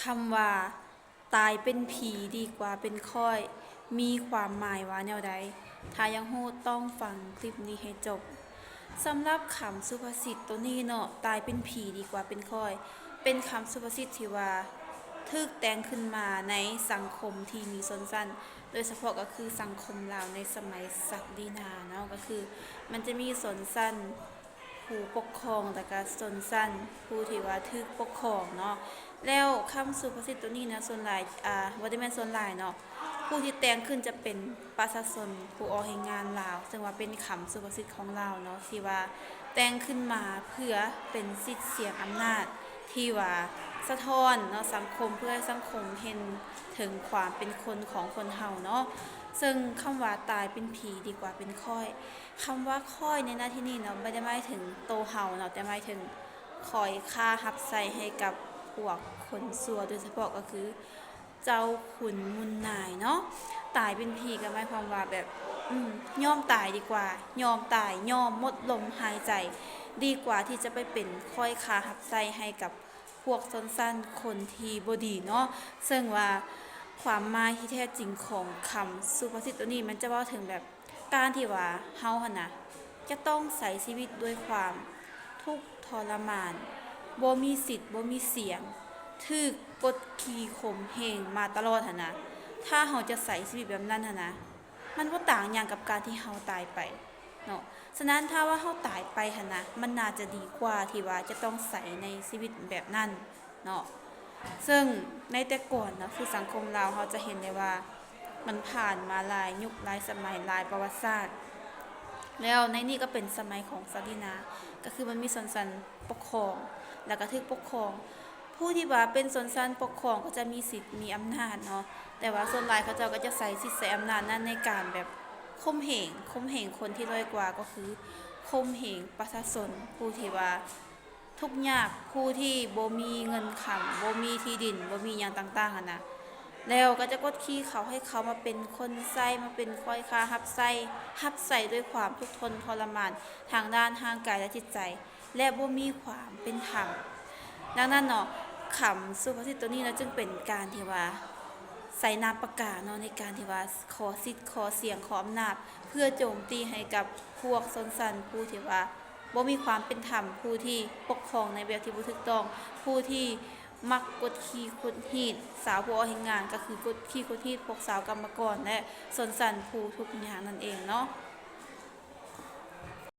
คำว่าตายเป็นผีดีกว่าเป็นค่อยมีความหมายว่าแนวใดถ้ายังฮู้ต้องฟังคลิปนี้ให้จบสำหรับคำสุภาษิตตัวนี้เนาะตายเป็นผีดีกว่าเป็นค่อยเป็นคำสุภาษิตที่ว่าถูกแต่งขึ้นมาในสังคมที่มีชนชั้นโดยเฉพาะก็คือสังคมลาวในสมัยศักดินาเนาะก็คือมันจะมีชนชั้นผู้ปกครองแต่ก็ชนชั้นผู้ที่ว่าถูกปกครองเนาะแล้วคำสุภาษิตตัวนี้นะส่วนหลายบ่ได้แม่นส่วนหลายเนาะผู้ที่แต่งขึ้นจะเป็นประชาชนผู้ออกให้งานลาวซึ่งว่าเป็นคำสุภาษิตของลาวเนาะที่ว่าแต่งขึ้นมาเพื่อเป็นสิทธิ์เสียงอำนาจที่ว่าสะท้อนเนาะสังคมเพื่อให้สังคมเห็นถึงความเป็นคนของคนเฮาเนาะซึ่งคำว่าตายเป็นผีดีกว่าเป็นค่อยคำว่าค่อยในหน้าที่นี้เนาะไม่ได้หมายถึงโตเฮาเนาะแต่หมายถึงคอยค่ารับใส่ให้กับพวกคนซัวโดยเฉพาะก็คือเจ้าขุนมุนนายเนาะตายเป็นผีก็หมายความว่าแบบยอมตายดีกว่ายอมตายยอมหมดลมหายใจดีกว่าที่จะไปเป็นค่อยค่ารับใส่ให้กับพวกสั้นๆคนที่บ่ดีเนาะซึ่งว่าความหมายที่แท้จริงของคำสุภาษิตตัวนี้มันจะเว้าถึงแบบการที่ว่าเฮาหั่นน่ะจะต้องใช้ชีวิตด้วยความทุกข์ทรมานบ่มีสิทธิ์บ่มีเสียงถูกกดขี่ข่มเหงมาตลอดหั่นน่ะถ้าเฮาจะใช้ชีวิตแบบนั้นหั่นน่ะมันบ่ต่างหยังกับการที่เฮาตายไปเนาะฉะนั้นถ้าว่าเฮาตายไปหั่นน่ะมันน่าจะดีกว่าที่ว่าจะต้องใช้ในชีวิตแบบนั้นเนาะซึ่งในแต่ก่อนนะคือสังคมลาวเฮาจะเห็นได้ว่ามันผ่านมาหลายยุคหลายสมัยหลายประวัติศาสตร์แล้วในนี้ก็เป็นสมัยของศักดินาก็คือมันมีชนชั้นปกครองแล้วก็ถูกปกครองผู้ที่ว่าเป็นชนชั้นปกครองก็จะมีสิทธิ์มีอำนาจเนาะแต่ว่าส่วนหลายเขาเจ้าก็จะใช้สิทธิ์ใช้อำนาจนั้นในการแบบข่มเหงคนที่ด้อยกว่าก็คือข่มเหงประชาชนผู้ที่ว่าทุกข์ยากผู้ที่บ่มีเงินค้ำบ่มีที่ดินบ่มีหยังต่างๆหั้นน่ะแล้วก็จะกดขี่เขาให้เขามาเป็นคนใช้มาเป็นค่อยค้ารับใช้ด้วยความทุกข์ทนทรมานทางด้านร่างกายและจิตใจและบ่มีความเป็นธรรมดังนั้นเนาะคำสุภาษิตตัวนี้นะจึงเป็นการที่ว่าใส่นามปากกาเนาะในการที่ว่าขอสิทธิ์ขอเสียงขออำนาจเพื่อโจมตีให้กับพวกชนชั้นผู้ที่ว่าบ่มีความเป็นธรรมผู้ที่ปกครองในแบบที่บ่ถูกต้องผู้ที่มักกดขี่ข่มเหงสาวผู้ออกเฮ็ดงานก็คือกดขี่ข่มเหงพวกสาวกรรมกรและชนชั้นผู้ทุกข์ยากนั่นเองเนาะ